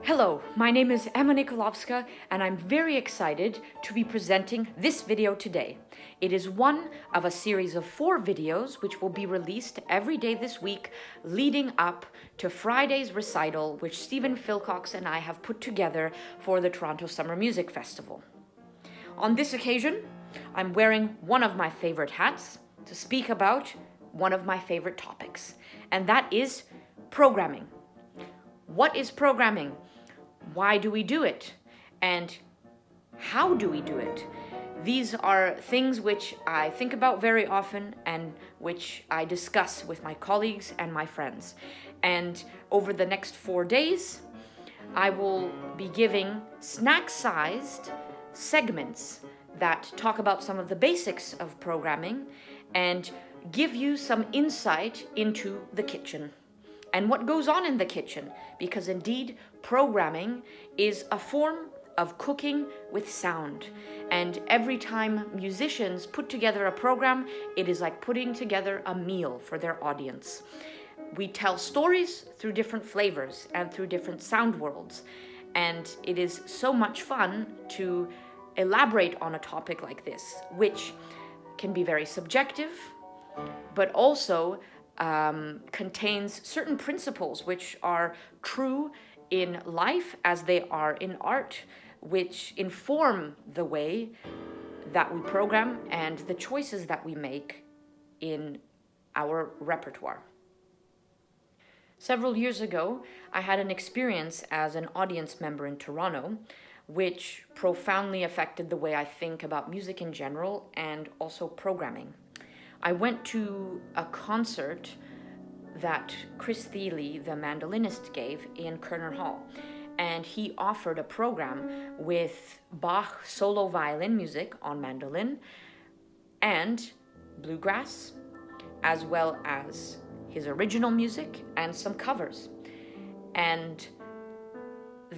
Hello, my name is Ema Nikolovska, and I'm very excited to be presenting this video today. It is one of a series of 4 videos which will be released every day this week, leading up to Friday's recital, which Stephen Philcox and I have put together for the Toronto Summer Music Festival. On this occasion, I'm wearing one of my favorite hats to speak about one of my favorite topics, and that is programming. What is programming? Why do we do it? And how do we do it? These are things which I think about very often and which I discuss with my colleagues and my friends. And over the next 4 days, I will be giving snack-sized segments that talk about some of the basics of programming and give you some insight into the kitchen and what goes on in the kitchen, because indeed programming is a form of cooking with sound. And every time musicians put together a program, it is like putting together a meal for their audience. We tell stories through different flavors and through different sound worlds. And it is so much fun to elaborate on a topic like this, which can be very subjective, but also contains certain principles which are true in life as they are in art, which inform the way that we program and the choices that we make in our repertoire. Several years ago, I had an experience as an audience member in Toronto, which profoundly affected the way I think about music in general and also programming. I went to a concert that Chris Thiele, the mandolinist, gave in Kerner Hall, and he offered a program with Bach solo violin music on mandolin and bluegrass, as well as his original music and some covers. And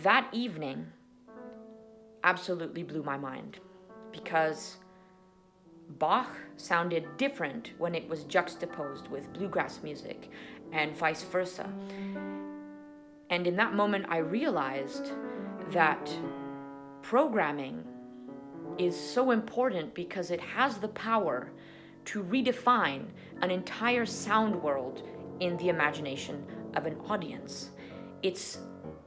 that evening absolutely blew my mind, because Bach sounded different when it was juxtaposed with bluegrass music and vice versa. And in that moment, I realized that programming is so important because it has the power to redefine an entire sound world in the imagination of an audience. It's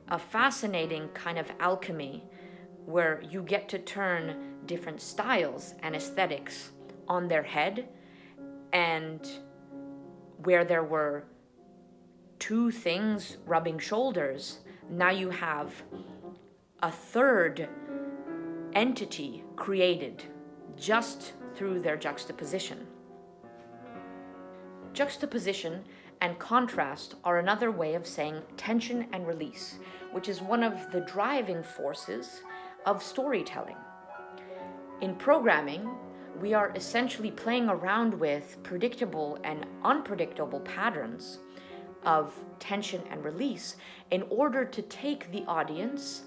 a fascinating kind of alchemy where you get to turn different styles and aesthetics on their head, and where there were 2 things rubbing shoulders, now you have a third entity created just through their juxtaposition. Juxtaposition and contrast are another way of saying tension and release, which is one of the driving forces of storytelling. In programming, we are essentially playing around with predictable and unpredictable patterns of tension and release in order to take the audience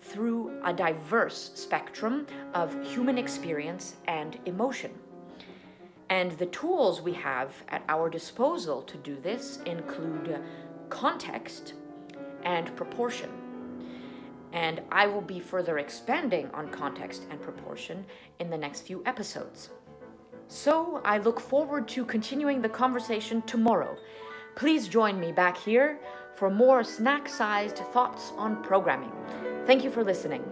through a diverse spectrum of human experience and emotion. And the tools we have at our disposal to do this include context and proportion. And I will be further expanding on context and proportion in the next few episodes. So I look forward to continuing the conversation tomorrow. Please join me back here for more snack-sized thoughts on programming. Thank you for listening.